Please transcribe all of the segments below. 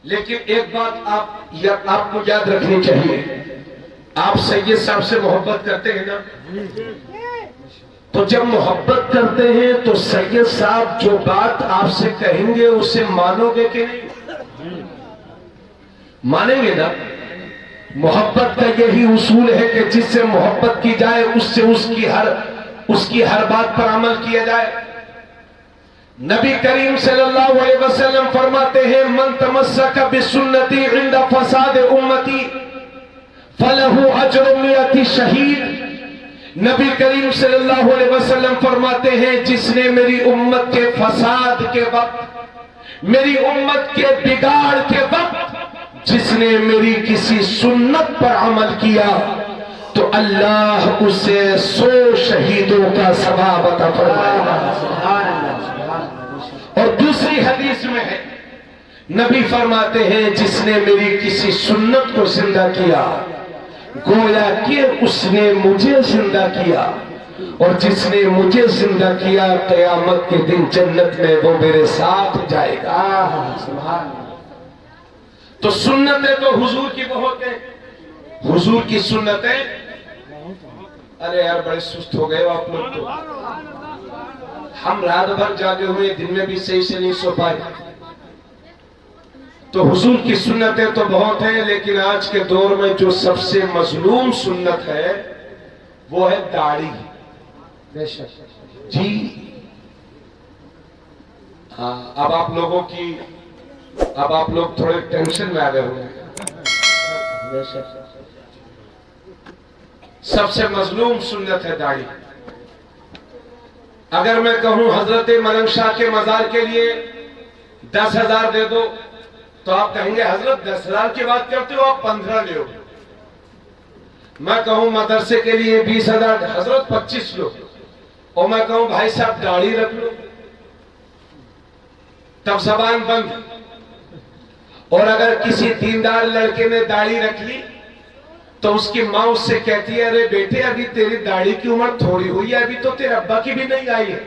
لیکن ایک بات آپ کو یاد رکھنی چاہیے، آپ سید صاحب سے محبت کرتے ہیں نا، تو جب محبت کرتے ہیں تو سید صاحب جو بات آپ سے کہیں گے اسے مانو گے کہ نہیں؟ مانیں گے نا؟ محبت کا یہی اصول ہے کہ جس سے محبت کی جائے اس کی ہر بات پر عمل کیا جائے۔ نبی کریم صلی اللہ علیہ وسلم فرماتے ہیں من تمسک بسنتی عند فساد امتی فلہ اجر 100 شہید۔ نبی کریم صلی اللہ علیہ وسلم فرماتے ہیں جس نے میری امت کے فساد کے وقت، میری امت کے بگاڑ کے وقت جس نے میری کسی سنت پر عمل کیا تو اللہ اسے 100 شہیدوں کا ثواب عطا فرمائے گا۔ اور دوسری حدیث میں ہے، نبی فرماتے ہیں جس نے میری کسی سنت کو زندہ کیا گویا کہ اس نے مجھے زندہ کیا، اور جس نے مجھے زندہ کیا قیامت کے دن جنت میں وہ میرے ساتھ جائے گا۔ تو سنتیں تو حضور کی بہت ہیں، حضور کی سنتیں۔ ارے یار بڑے سست ہو گئے آپ لوگ، تو ہم رات بھر جاگے ہوئے، دن میں بھی صحیح سے نہیں سو پائے۔ تو حضور کی سنتیں تو بہت ہیں، لیکن آج کے دور میں جو سب سے مظلوم سنت ہے وہ ہے داڑھی۔ جی ہاں، اب آپ لوگ تھوڑے ٹینشن میں آ گئے ہوں گے۔ سب سے مظلوم سنت ہے داڑھی۔ اگر میں کہوں حضرت ملنگ شاہ کے مزار کے لیے 10,000 دے دو تو آپ کہیں گے حضرت 10,000 کی بات کرتے ہو، آپ 15 لے ہو۔ میں کہوں مدرسے کے لیے 20,000، حضرت 25 لو۔ اور میں کہوں بھائی صاحب داڑھی رکھ لو، تب زبان بند۔ اور اگر کسی دیندار لڑکے نے داڑھی رکھ لی تو اس کی ماں اس سے کہتی ہے ارے بیٹے ابھی تیری داڑھی کی عمر تھوڑی ہوئی ہے، ابھی تو تیرے ابا کی بھی نہیں آئی ہے۔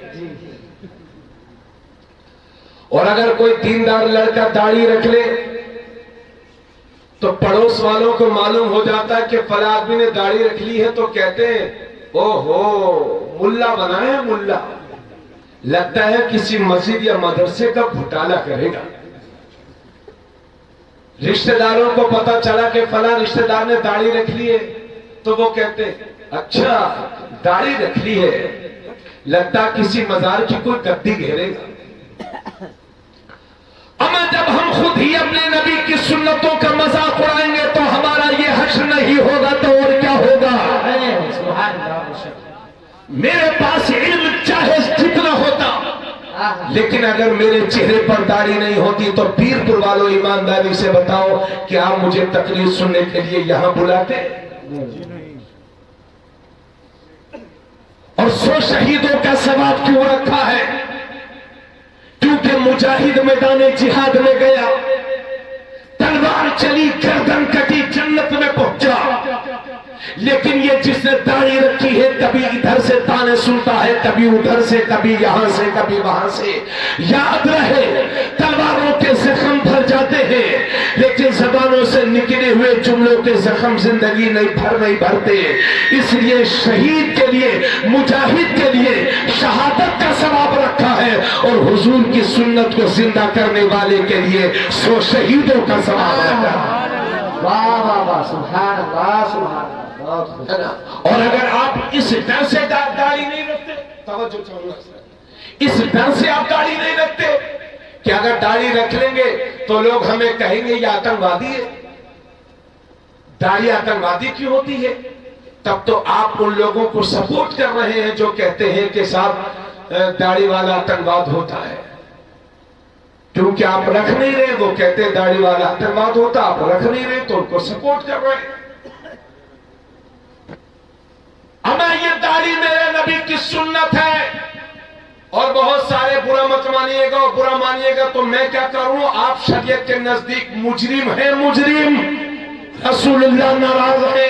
اور اگر کوئی دیندار لڑکا داڑھی رکھ لے تو پڑوس والوں کو معلوم ہو جاتا ہے کہ فلاں آدمی نے داڑھی رکھ لی ہے، تو کہتے ہیں او ہو ملا بنا ہے، ملا لگتا ہے کسی مسجد یا مدرسے کا گھوٹالہ کرے گا۔ رشتہ داروں کو پتا چلا کہ فلاں رشتہ دار نے داڑھی رکھ لی ہے تو وہ کہتے اچھا داڑھی رکھ لی ہے، لگتا کسی مزار کی کوئی گدی گھیرے گا۔ اما جب ہم خود ہی اپنے نبی کی سنتوں کا مذاق اڑائیں گے تو ہمارا یہ حشر نہیں ہوگا تو اور کیا ہوگا؟ میرے پاس علم چاہے جتنا ہوتا، لیکن اگر میرے چہرے پر داڑھی نہیں ہوتی تو پیر پور والوں ایمانداری سے بتاؤ کہ آپ مجھے تقریر سننے کے لیے یہاں بلاتے؟ اور 100 شہیدوں کا ثواب کیوں رکھا ہے؟ کیونکہ مجاہد میدان جہاد میں گیا، تلوار چلی، گردن کٹی، جنت میں پہنچا۔ لیکن یہ جس نے داڑھی رکھی ہے کبھی ادھر سے تانے سنتا ہے، کبھی ادھر سے، کبھی یہاں سے، کبھی وہاں سے۔ یاد رہے تلواروں کے زخم بھر جاتے ہیں لیکن زبانوں سے نکلے ہوئے جملوں کے زخم زندگی نہیں بھرتے۔ اس لیے شہید کے لیے، مجاہد کے لیے شہادت کا ثواب رکھا ہے، اور حضور کی سنت کو زندہ کرنے والے کے لیے 100 شہیدوں کا ثواب رکھا ہے۔ واہ واہ واہ، سبحان اللہ، سبحان اللہ۔ اور اگر آپ اس ڈر سے داڑھی نہیں رکھتے، توجہ چاہوں، اس ڈر سے آپ داڑھی نہیں رکھتے کہ اگر داڑھی رکھ لیں گے تو لوگ ہمیں کہیں گے یہ آتنکوادی ہے۔ داڑھی آتنکوادی کیوں ہوتی ہے؟ تب تو آپ ان لوگوں کو سپورٹ کر رہے ہیں جو کہتے ہیں کہ صاحب داڑھی والا آتنکواد ہوتا ہے، کیونکہ آپ رکھ نہیں رہے۔ وہ کہتے ہیں داڑھی والا آتنکواد ہوتا، آپ رکھ نہیں رہے تو ان کو سپورٹ کر رہے ہیں۔ اما یہ داڑھی میرے نبی کی سنت ہے، اور بہت سارے برا مت مانیے گا، اور برا مانیے گا تو میں کیا کروں؟ آپ شریعت کے نزدیک مجرم ہیں، مجرم۔ رسول اللہ ناراض ہے،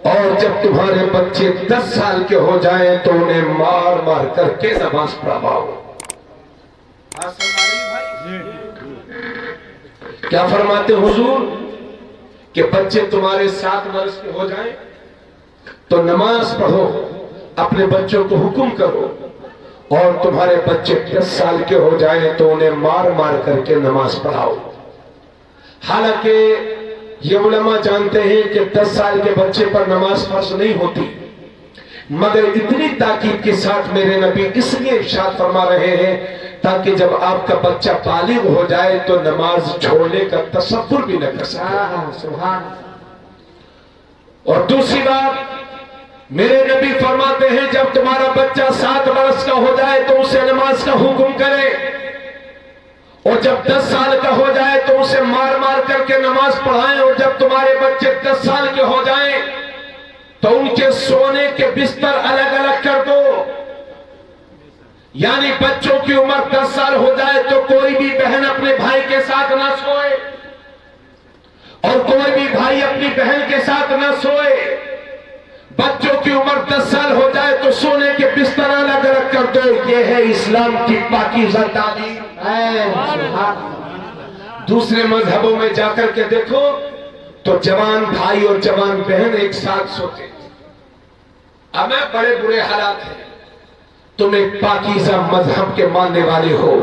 اور جب تمہارے بچے 10 سال کے ہو جائیں تو انہیں مار مار کر کے نماز پڑھاؤ۔ کیا فرماتے حضور کہ بچے تمہارے 7 برس کے ہو جائیں تو نماز پڑھو، اپنے بچوں کو حکم کرو، اور تمہارے بچے 10 سال کے ہو جائیں تو انہیں مار مار کر کے نماز پڑھاؤ۔ حالانکہ یہ علماء جانتے ہیں کہ 10 سال کے بچے پر نماز فرض نہیں ہوتی، مگر اتنی تاکید کے ساتھ میرے نبی اس لیے ارشاد فرما رہے ہیں تاکہ جب آپ کا بچہ بالغ ہو جائے تو نماز چھوڑنے کا تصور بھی نہ کر سکے۔ اور دوسری بات، میرے نبی فرماتے ہیں جب تمہارا بچہ 7 برس کا ہو جائے تو اسے نماز کا حکم کرے، اور جب 10 سال کا ہو جائے تو اسے مار مار کر کے نماز پڑھائیں، اور جب تمہارے بچے 10 سال کے ہو جائیں تو ان کے سونے کے بستر الگ الگ کر دو۔ یعنی بچوں کی عمر 10 سال ہو جائے تو کوئی بھی بہن اپنے بھائی کے ساتھ نہ سوئے، اور کوئی بھی بھائی اپنی بہن کے ساتھ نہ سوئے۔ بچوں کی عمر 10 سال ہو جائے تو سونے کے بستر الگ الگ کر دو۔ یہ ہے اسلام کی پاکیزہ تعلیم۔ دوسرے مذہبوں میں جا کر کے دیکھو تو جوان بھائی اور جوان بہن ایک ساتھ سوتے۔ اب میں بڑے برے حالات ہیں، تم ایک پاکیزہ مذہب کے ماننے والے ہو،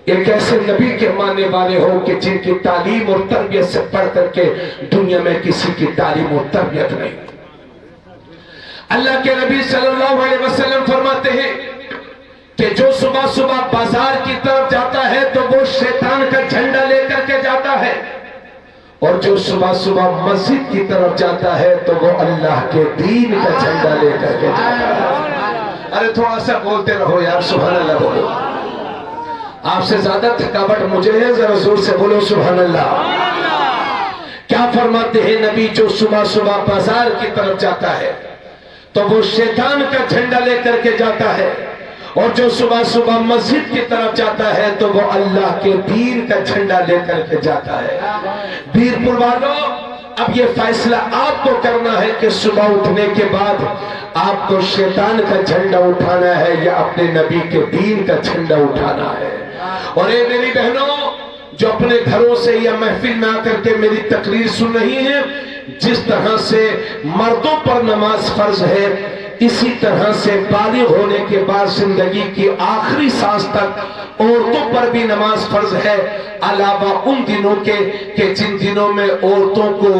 ایک ایسے نبی کے ماننے والے ہو کہ جن کی تعلیم اور تربیت سے پڑھ کر کے دنیا میں کسی کی تعلیم اور تربیت نہیں۔ اللہ کے نبی صلی اللہ علیہ وسلم فرماتے ہیں کہ جو صبح صبح بازار کی طرف جاتا ہے تو وہ شیطان کا جھنڈا لے کر کے جاتا ہے، اور جو صبح صبح مسجد کی طرف جاتا ہے تو وہ اللہ کے دین کا جھنڈا لے کر کے جاتا ہے۔ ارے تھوڑا سا بولتے رہو یار، سبحان اللہ بولو۔ آپ سے زیادہ تھکاوٹ مجھے ہے، ذرا زور سے بولو سبحان اللہ۔ کیا فرماتے ہیں نبی؟ جو صبح صبح بازار کی طرف جاتا ہے تو وہ شیطان کا جھنڈا لے کر کے جاتا ہے، اور جو صبح صبح مسجد کی طرف جاتا ہے تو وہ اللہ کے دین کا جھنڈا لے کر کے جاتا ہے۔ بیرپور والوں، اب یہ فیصلہ آپ کو کرنا ہے کہ صبح اٹھنے کے بعد آپ کو شیطان کا جھنڈا اٹھانا ہے یا اپنے نبی کے دین کا جھنڈا اٹھانا ہے۔ اور اے میری بہنوں جو اپنے گھروں سے یا محفل میں آ کر کے میری تقریر سن رہی ہیں، جس طرح سے مردوں پر نماز فرض ہے، اسی طرح سے بالغ ہونے کے بعد زندگی کی آخری سانس تک عورتوں پر بھی نماز فرض ہے، علاوہ ان دنوں کے کہ جن دنوں میں عورتوں کو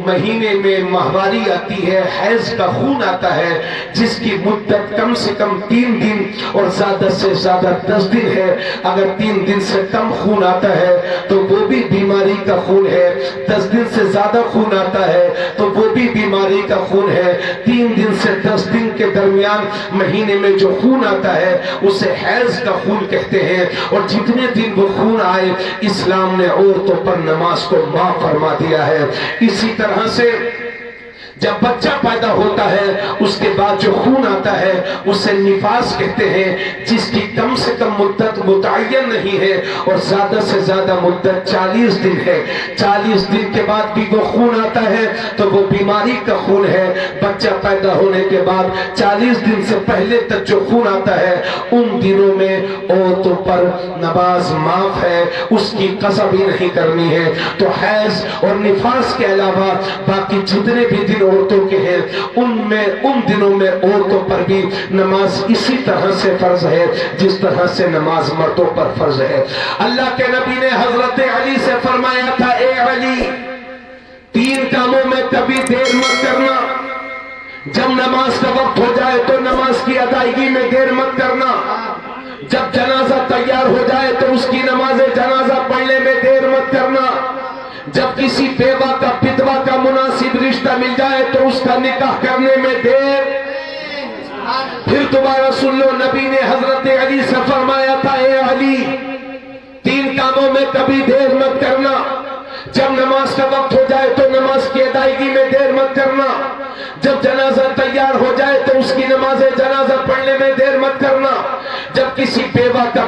مہینے میں ماہواری آتی ہے، حیض کا خون آتا ہے، جس کی مدت کم سے کم 3 دن اور زیادہ سے زیادہ 10 دن ہے۔ اگر 3 دن سے کم خون آتا ہے تو وہ بھی بیماری کا خون ہے، 10 دن سے زیادہ خون آتا ہے تو وہ بھی بیماری کا خون ہے۔ 3 دن سے 10 دن کے درمیان مہینے میں جو خون آتا ہے اسے حیض کا خون کہتے ہیں، اور جتنے دن وہ خون آئے اسلام نے عورتوں پر نماز کو معاف فرما دیا ہے۔ اسی طرح سے جب بچہ پیدا ہوتا ہے اس کے بعد جو خون آتا ہے اسے نفاس کہتے ہیں، جس کی کم سے کم مدت متعین نہیں ہے اور زیادہ سے زیادہ مدت 40 دن ہے۔ 40 دن کے بعد بھی وہ خون آتا ہے تو وہ بیماری کا خون ہے۔ بچہ پیدا ہونے کے بعد 40 دن سے پہلے تک جو خون آتا ہے ان دنوں میں عورتوں پر نماز معاف ہے، اس کی قضا بھی نہیں کرنی ہے۔ تو حیض اور نفاس کے علاوہ باقی جتنے بھی دن عورتوں کے ہیں ان دنوں میں عورتوں پر بھی نماز اسی طرح سے فرض ہے جس طرح سے نماز مردوں پر فرض ہے۔ اللہ کے نبی نے حضرت علی سے فرمایا تھا، اے علی 3 کاموں میں کبھی دیر مت کرنا، جب نماز کا وقت ہو جائے تو نماز کی ادائیگی میں دیر مت کرنا، جب جنازہ تیار ہو جائے تو اس کی نماز جنازہ پڑھنے میں دیر مت کرنا، جب کسی بیوہ کا بدوا کا مناسب رشتہ مل جائے تو اس کا نکاح کرنے میں دیر۔ پھر دوبارہ سن لو، نبی نے حضرت علی سے فرمایا تھا، اے علی 3 کاموں میں کبھی دیر مت کرنا، جب نماز کا وقت ہو جائے تو نماز کی ادائیگی میں دیر مت کرنا، جب جنازہ تیار ہو جائے تو اس کی نماز جنازہ پڑھنے میں دیر مت کرنا، جب کسی بیوہ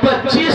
25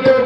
2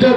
2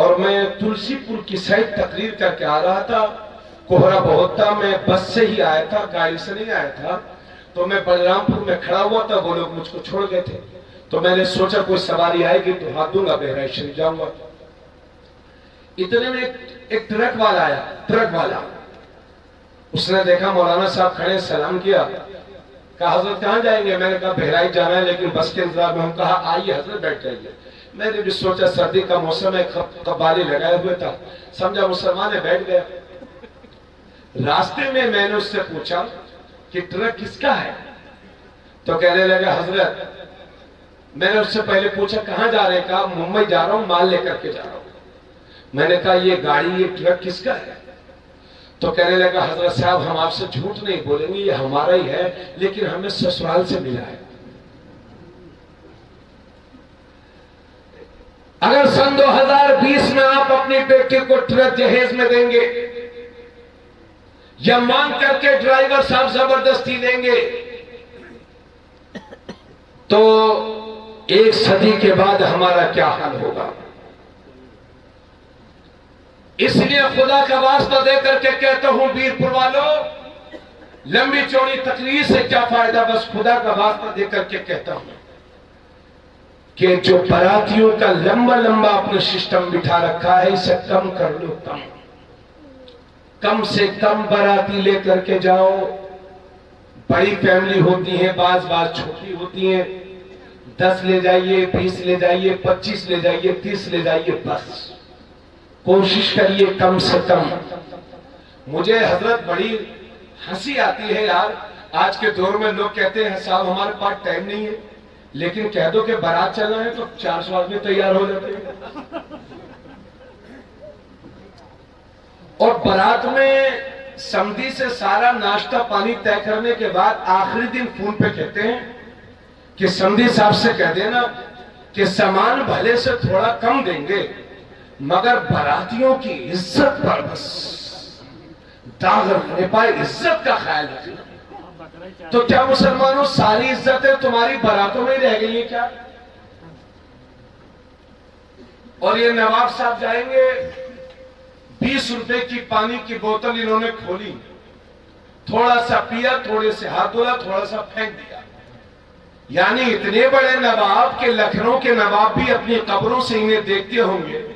اور میں تلسی پور کی سائڈ تقریر کر کے آ رہا تھا، کوہرا بہت تھا، میں بس سے ہی آیا تھا، گاڑی سے نہیں آیا تھا، تو میں بلرام پور میں کھڑا ہوا تھا، وہ لوگ مجھ کو چھوڑ گئے تھے، تو میں نے سوچا کوئی سواری آئے گی تو ہاتھ دوں گا، بہرائچ شریف جاؤں گا۔ اتنے میں ایک ٹرک والا آیا، ٹرک والا، اس نے دیکھا مولانا صاحب کھڑے، سلام کیا، کہا حضرت کہاں جائیں گے؟ میں نے کہا بہرائچ جانا ہے لیکن بس کے انتظار میں ہوں۔ کہا آئیے حضرت بیٹھ جائیے۔ میں نے بھی سوچا سردی کا موسم ہے، قبالے لگائے ہوئے تھا، سمجھا مسلمان ہے، بیٹھ گیا۔ راستے میں نے اس سے پوچھا کہ ٹرک کس کا ہے؟ تو کہنے لگا حضرت، میں نے اس سے پہلے پوچھا کہاں جا رہے ہیں؟ کہا ممبئی جا رہا ہوں، مال لے کر کے جا رہا ہوں۔ میں نے کہا یہ گاڑی، یہ ٹرک کس کا ہے؟ تو کہنے لگا حضرت صاحب ہم آپ سے جھوٹ نہیں بولیں گے، یہ ہمارا ہی ہے، لیکن ہمیں سسرال سے ملا ہے۔ اگر سن 2020 میں آپ اپنی بیٹی کو ٹرک جہیز میں دیں گے یا مانگ کر کے ڈرائیور صاحب زبردستی دیں گے تو 1 صدی کے بعد ہمارا کیا حال ہوگا؟ اس لیے خدا کا واسطہ دے کر کے کہتا ہوں بیر پور والوں، لمبی چوڑی تقریر سے کیا فائدہ، بس خدا کا واسطہ دے کر کے کہتا ہوں کہ جو براتیوں کا لمبا لمبا اپنا سسٹم بٹھا رکھا ہے اسے کم کر لو، کم سے کم باراتی لے کر کے جاؤ۔ بڑی فیملی ہوتی ہیں، بعض چھوٹی ہوتی ہیں، 10 لے جائیے، 20 لے جائیے، 25 لے جائیے، 30 لے جائیے، بس کوشش کریے کم سے کم۔ مجھے حضرت بڑی ہنسی آتی ہے یار، آج کے دور میں لوگ کہتے ہیں صاحب ہمارے پاس ٹائم نہیں ہے، لیکن کہہ دو کہ بارات چلنا ہے تو 400 آدمی تیار ہو جاتے ہیں۔ اور بارات میں سمدھی سے سارا ناشتہ پانی طے کرنے کے بعد آخری دن فون پہ کہتے ہیں کہ سمدھی صاحب سے کہہ دینا کہ سامان بھلے سے تھوڑا کم دیں گے مگر براتیوں کی عزت پر بس داغ رکھنے پائے، عزت کا خیال رکھنا۔ تو کیا مسلمانوں ساری عزتیں تمہاری براتوں میں رہ گئی ہیں کیا؟ اور یہ نواب صاحب جائیں گے، 20 روپے کی پانی کی بوتل انہوں نے کھولی، تھوڑا سا پیا، تھوڑے سے ہاتھ دھولا، تھوڑا سا پھینک دیا۔ یعنی اتنے بڑے نواب کہ لکھنؤ کے نواب بھی اپنی قبروں سے انہیں دیکھتے ہوں گے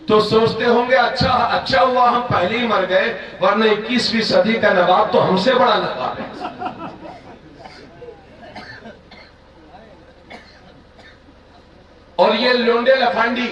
تو سوچتے ہوں گے اچھا ہوا ہم پہلے ہی مر گئے، ورنہ 21ویں صدی کا نواب تو ہم سے بڑا نواب ہے۔ اور یہ لونڈے لفانڈی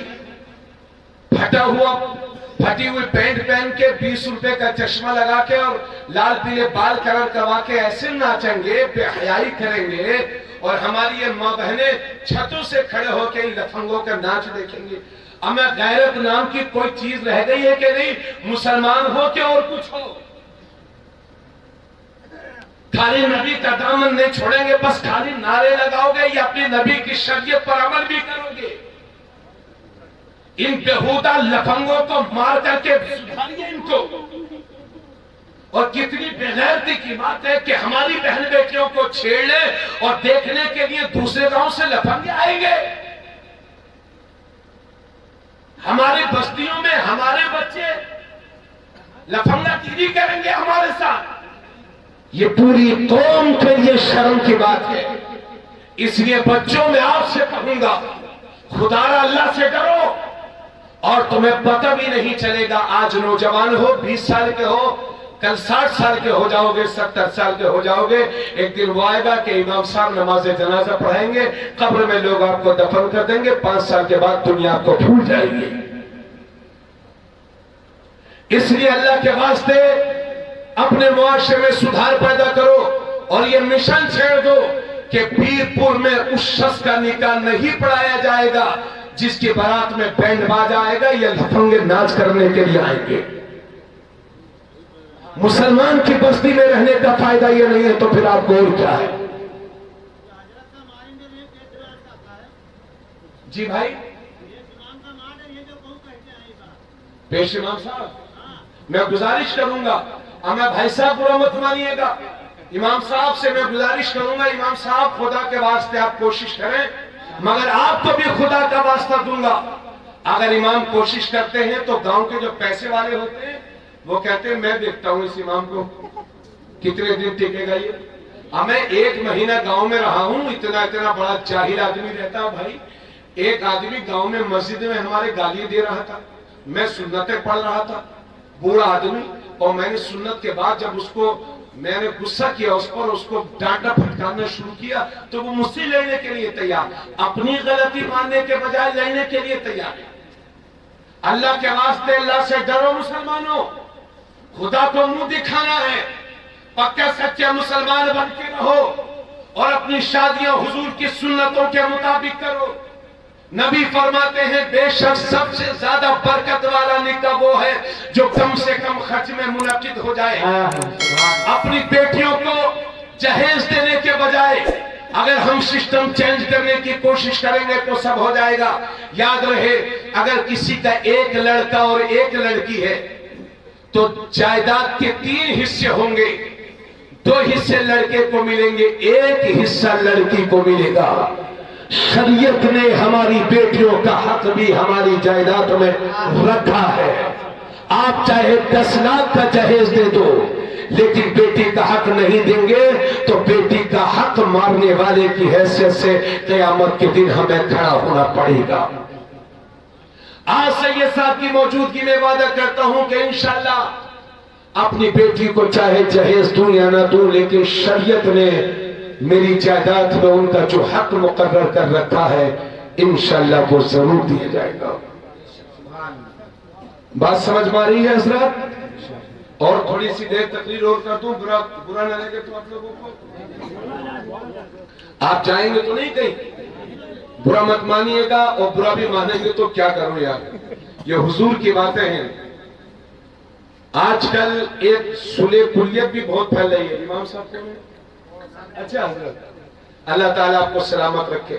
پھٹی ہوئی پینٹ پہن کے، 20 روپے کا چشمہ لگا کے اور لال پیلے بال کلر کروا کے ایسے ناچیں گے، بے حیائی کریں گے، اور ہماری یہ ماں بہنیں چھتوں سے کھڑے ہو کے ان لفنگوں کا ناچ دیکھیں گے۔ ہمیں غیرت نام کی کوئی چیز رہ گئی ہے کہ نہیں؟ مسلمان ہو کہ اور کچھ ہو، خالی نبی کا دامن نہیں چھوڑیں گے، بس خالی نعرے لگاؤ گے یا اپنی نبی کی شریعت پر عمل بھی کرو گے؟ ان بےہودہ لفنگوں کو مار کر کے سدھاریے ان کو۔ اور کتنی بے غیرتی کی بات ہے کہ ہماری بہن بیٹیوں کو چھیڑ لے اور دیکھنے کے لیے دوسرے گاؤں سے لفنگے آئیں گے۔ ہماری بستیوں میں ہمارے بچے لفنگا گیری کریں گے ہمارے ساتھ۔ یہ پوری قوم کے لیے شرم کی بات ہے۔ اس لیے بچوں میں آپ سے کہوں گا خدا را اللہ سے ڈرو، اور تمہیں پتہ بھی نہیں چلے گا، آج نوجوان ہو، 20 سال کے ہو، کل 60 سال کے ہو جاؤ گے، 70 سال کے ہو جاؤ گے، ایک دن وہ آئے گا کہ امام صاحب نماز جنازہ پڑھائیں گے، قبر میں لوگ آپ کو دفن کر دیں گے، 5 سال کے بعد دنیا آپ کو بھول جائے گی۔ اس لیے اللہ کے واسطے اپنے معاشرے میں سدھار پیدا کرو، اور یہ مشن چھیڑ دو کہ پیر پور میں اس شخص کا نکاح نہیں پڑھایا جائے گا جس کی بارات میں بینڈ باجا آئے گا یا لفنگے ناچ کرنے کے لیے آئیں گے۔ مسلمان کی بستی میں رہنے کا فائدہ یہ نہیں ہے تو پھر آپ کو اور کیا ہے؟ جی بھائی پیش امام صاحب، میں گزارش کروں گا، میں بھائی صاحب برا مت مانیے گا، امام صاحب سے میں گزارش کروں گا، امام صاحب خدا کے واسطے آپ کوشش کریں، مگر آپ کو بھی خدا کا واسطہ دوں گا، اگر امام کوشش کرتے ہیں تو گاؤں کے جو پیسے والے ہوتے ہیں وہ کہتے ہیں میں دیکھتا ہوں اس امام کو کتنے دن ٹکے گا یہ. میں 1 مہینہ گاؤں میں رہا ہوں, اتنا بڑا جاہل آدمی رہتا بھائی. ایک آدمی گاؤں میں مسجد میں ہمارے گالی دے رہا تھا, میں سنتیں پڑھ رہا تھا, بوڑھا آدمی, اور میں نے سنت کے بعد جب اس کو میں نے غصہ کیا اس پر, اس کو ڈانٹا پھٹکارنا شروع کیا تو وہ مجھ سے لڑنے کے لیے تیار, اپنی غلطی ماننے کے بجائے لڑنے کے لیے تیار ہے. اللہ کے واسطے اللہ سے ڈرو مسلمانوں, خدا کو منہ دکھانا ہے, پکے سچے مسلمان بن کے رہو اور اپنی شادیاں حضور کی سنتوں کے مطابق کرو. نبی فرماتے ہیں بے شک سب سے زیادہ برکت والا نکاح وہ ہے جو کم سے کم خرچ میں منعقد ہو جائے. اپنی بیٹیوں کو جہیز دینے کے بجائے اگر ہم سسٹم چینج کرنے کی کوشش کریں گے تو سب ہو جائے گا. یاد رہے اگر کسی کا 1 لڑکا اور 1 لڑکی ہے تو جائیداد کے 3 حصے ہوں گے, 2 حصے لڑکے کو ملیں گے, 1 حصہ لڑکی کو ملے گا. شریعت نے ہماری بیٹیوں کا حق بھی ہماری جائیداد میں رکھا ہے. آپ چاہے 10 لاکھ کا جہیز دے دو لیکن بیٹی کا حق نہیں دیں گے تو بیٹی کا حق مارنے والے کی حیثیت سے قیامت کے دن ہمیں کھڑا ہونا پڑے گا. آج سے یہ صاحب کی موجودگی میں وعدہ کرتا ہوں کہ انشاءاللہ اپنی بیٹی کو چاہے جہیز دوں یا نہ دوں لیکن شریعت نے میری جائیداد میں ان کا جو حق مقرر کر رکھا ہے انشاءاللہ وہ ضرور دیا جائے گا. بات سمجھ میں آ رہی ہے حضرات؟ اور تھوڑی سی دیر تقریر اور کر دوں, برا نہ لگے تو آپ لوگوں کو. آپ جائیں گے تو نہیں کہیں, برا مت مانیے گا, اور برا بھی مانیں گے تو کیا کروں یار, یہ حضور کی باتیں ہیں. آج کل ایک صلح کلیت بھی بہت پھیل رہی ہے. امام صاحب کو اچھا حضرت اللہ تعالیٰ آپ کو سلامت رکھے.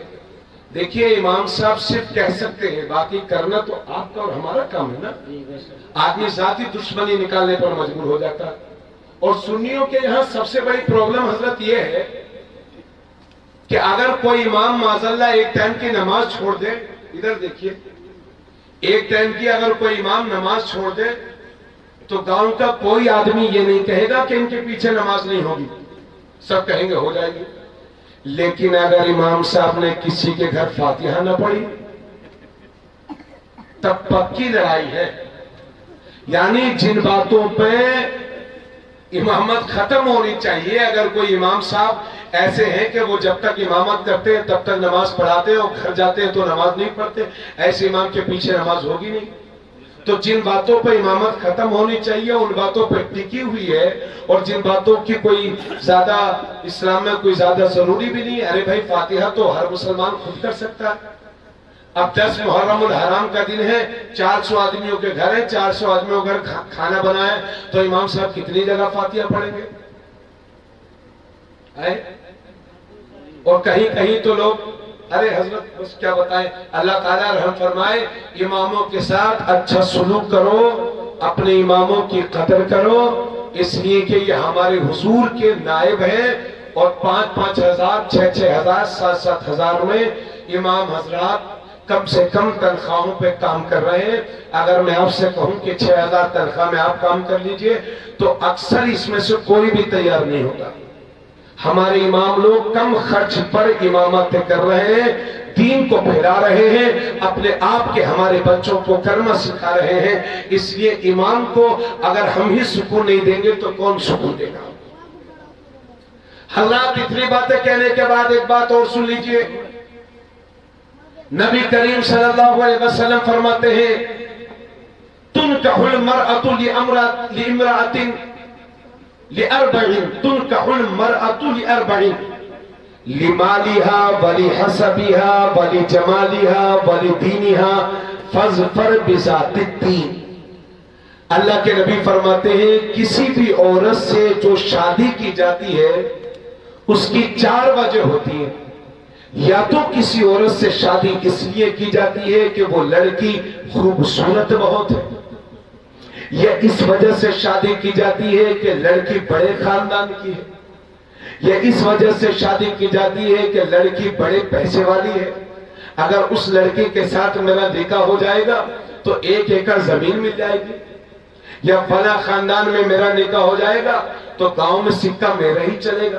دیکھیے امام صاحب صرف کہہ سکتے ہیں, باقی کرنا تو آپ کا اور ہمارا کام ہے نا. آدمی ذاتی دشمنی نکالنے پر مجبور ہو جاتا ہے. اور سنیوں کے یہاں سب سے بڑی پرابلم حضرت یہ ہے کہ اگر کوئی امام معاذاللہ 1 ٹائم کی نماز چھوڑ دے, ادھر دیکھیے, 1 ٹائم کی اگر کوئی امام نماز چھوڑ دے تو گاؤں کا کوئی آدمی یہ نہیں کہے گا کہ ان کے پیچھے نماز نہیں ہوگی, سب کہیں گے ہو جائے گی. لیکن اگر امام صاحب نے کسی کے گھر فاتحہ نہ پڑھی تب پکی لڑائی ہے. یعنی جن باتوں پہ امامت ختم ہونی چاہیے, اگر کوئی امام صاحب ایسے ہیں کہ وہ جب تک امامت کرتے ہیں تب تک نماز پڑھاتے ہیں اور گھر جاتے ہیں تو نماز نہیں پڑھتے, ایسے امام کے پیچھے نماز ہوگی نہیں. تو جن باتوں پہ امامت ختم ہونی چاہیے ان باتوں پہ ٹکی ہوئی ہے, اور جن باتوں کی کوئی زیادہ اسلام میں کوئی زیادہ ضروری بھی نہیں. ارے بھائی فاتحہ تو ہر مسلمان خود کر سکتا ہے. اب 10 محرم الحرام کا دن ہے, 400 آدمیوں کے گھر ہیں, 400 آدمیوں کے گھر کھانا بنائے تو امام صاحب کتنی جگہ فاتحہ پڑھیں گے؟ اور کہیں کہیں تو لوگ ارے حضرت بس کیا بتائیں, اللہ تعالیٰ رحم فرمائے, اماموں کے ساتھ اچھا سلوک کرو, اپنے اماموں کی قدر کرو, اس لیے کہ یہ ہمارے حضور کے نائب ہیں, اور 5-5 ہزار 6-6 ہزار 7-7 ہزار میں امام حضرات کم سے کم تنخواہوں پہ کام کر رہے ہیں. اگر میں آپ سے کہوں کہ 6,000 تنخواہ میں آپ کام کر لیجئے تو اکثر اس میں سے کوئی بھی تیار نہیں ہوگا. ہمارے امام لوگ کم خرچ پر امامت کر رہے ہیں, دین کو پھیلا رہے ہیں, اپنے آپ کے ہمارے بچوں کو کلمہ سکھا رہے ہیں. اس لیے امام کو اگر ہم ہی سکون نہیں دیں گے تو کون سکون دے گا؟ حضرات اتنی باتیں کہنے کے بعد ایک بات اور سن لیجئے. نبی کریم صلی اللہ علیہ وسلم فرماتے ہیں تنکح المرأة لامرأة لأربعین, تنکح المرأة لأربعین, لمالها ولحسبها ولجمالها ولدینها فاظفر بذات الدین. اللہ کے نبی فرماتے ہیں کسی بھی عورت سے جو شادی کی جاتی ہے اس کی 4 وجہ ہوتی ہیں. یا تو کسی عورت سے شادی اس لیے کی جاتی ہے کہ وہ لڑکی خوبصورت بہت ہے, یا اس وجہ سے شادی کی جاتی ہے کہ لڑکی بڑے خاندان کی ہے, یا اس وجہ سے شادی کی جاتی ہے کہ لڑکی بڑے پیسے والی ہے. اگر اس لڑکی کے ساتھ میرا نکاح ہو جائے گا تو 1 ایکڑ زمین مل جائے گی، یا فلاں خاندان میں میرا نکاح ہو جائے گا تو گاؤں میں سکہ میرا ہی چلے گا۔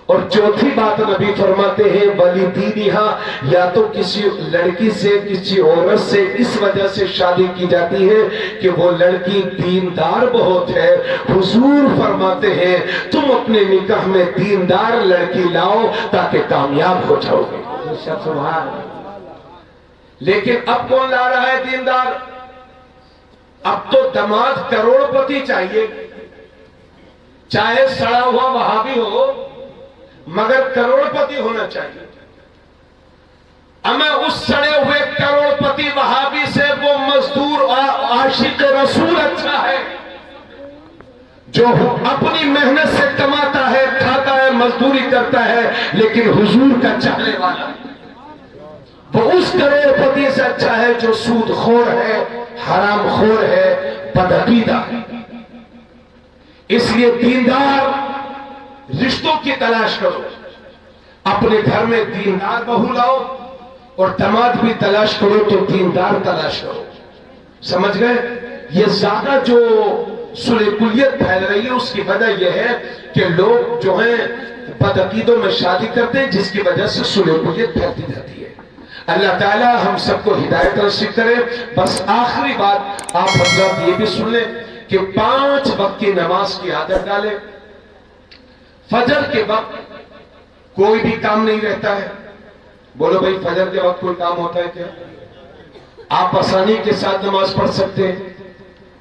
اور چوتھی بات نبی فرماتے ہیں ولی دینہا، یا تو کسی لڑکی سے کسی عورت سے اس وجہ سے شادی کی جاتی ہے کہ وہ لڑکی دیندار بہت ہے۔ حضور فرماتے ہیں تم اپنے نکاح میں دیندار لڑکی لاؤ تاکہ کامیاب ہو جاؤ گے۔ سبحان لیکن اب کون لا رہا ہے دیندار؟ اب تو داماد کروڑ پتی چاہیے، چاہے سڑا ہوا وہابی ہو مگر کروڑ پتی ہونا چاہیے۔ ہمیں اس سڑے ہوئے کروڑ پتی وہابی سے وہ مزدور عاشق رسول اچھا ہے جو اپنی محنت سے کماتا ہے، کھاتا ہے، مزدوری کرتا ہے لیکن حضور کا چاہنے والا ہے۔ وہ اس کروڑ پتی سے اچھا ہے جو سود خور ہے، حرام خور ہے، بدعقیدہ ہے۔ اس لیے دیندار رشتوں کی تلاش کرو، اپنے گھر میں دیندار بہو لاؤ، اور داماد بھی تلاش کرو تو دیندار تلاش کرو۔ سمجھ گئے؟ یہ زیادہ جو صلح کلیت پھیل رہی ہے اس کی وجہ یہ ہے کہ لوگ جو ہیں بدعقیدوں میں شادی کرتے ہیں، جس کی وجہ سے صلح کلیت پھیلتی جاتی ہے۔ اللہ تعالیٰ ہم سب کو ہدایت نصیب کرے۔ بس آخری بات آپ حضرات یہ بھی سن لیں کہ 5 وقت کی نماز کی عادت ڈالیں۔ فجر کے وقت کوئی بھی کام نہیں رہتا ہے۔ بولو بھائی فجر کے وقت کوئی کام ہوتا ہے کیا؟ آپ آسانی کے ساتھ نماز پڑھ سکتے ہیں،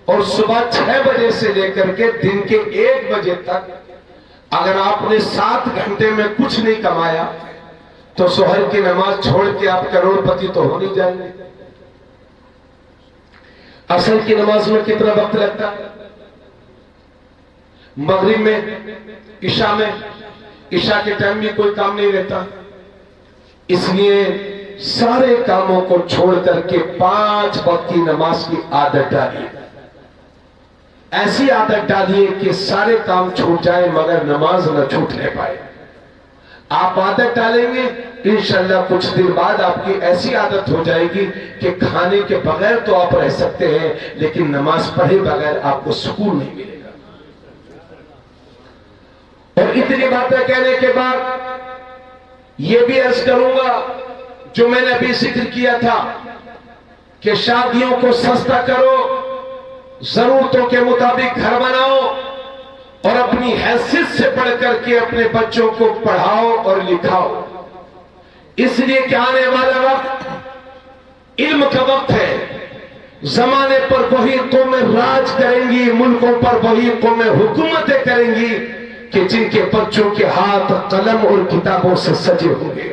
اور صبح 6 بجے سے لے کر کے دن کے 1 بجے تک اگر آپ نے 7 گھنٹے میں کچھ نہیں کمایا تو سحر کی نماز چھوڑ کے آپ کروڑ پتی تو ہو نہیں جائیں گے۔ عصر کی نماز میں کتنا وقت لگتا ہے؟ مغرب میں، عشاء میں، عشاء کے ٹائم بھی کوئی کام نہیں رہتا۔ اس لیے سارے کاموں کو چھوڑ کر کے 5 وقت کی نماز کی عادت ڈالیے۔ ایسی عادت ڈالیے کہ سارے کام چھوٹ جائیں مگر نماز نہ چھوٹنے پائے۔ آپ عادت ڈالیں گے انشاءاللہ کچھ دن بعد آپ کی ایسی عادت ہو جائے گی کہ کھانے کے بغیر تو آپ رہ سکتے ہیں لیکن نماز پڑھے بغیر آپ کو سکون نہیں ملے گا۔ اور اتنی باتیں کہنے کے بعد یہ بھی عرض کروں گا جو میں نے ابھی ذکر کیا تھا کہ شادیوں کو سستا کرو، ضرورتوں کے مطابق گھر بناؤ، اور اپنی حیثیت سے پڑھ کر کے اپنے بچوں کو پڑھاؤ اور لکھاؤ۔ اس لیے کہ آنے والا وقت علم کا وقت ہے۔ زمانے پر وہی قومیں راج کریں گی، ملکوں پر وہی قومیں حکومتیں کریں گی کہ جن کے بچوں کے ہاتھ قلم اور کتابوں سے سجے ہوں گے۔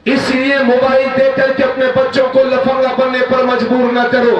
اس لیے موبائل دے کر کے اپنے بچوں کو لفنگا بننے پر مجبور نہ کرو۔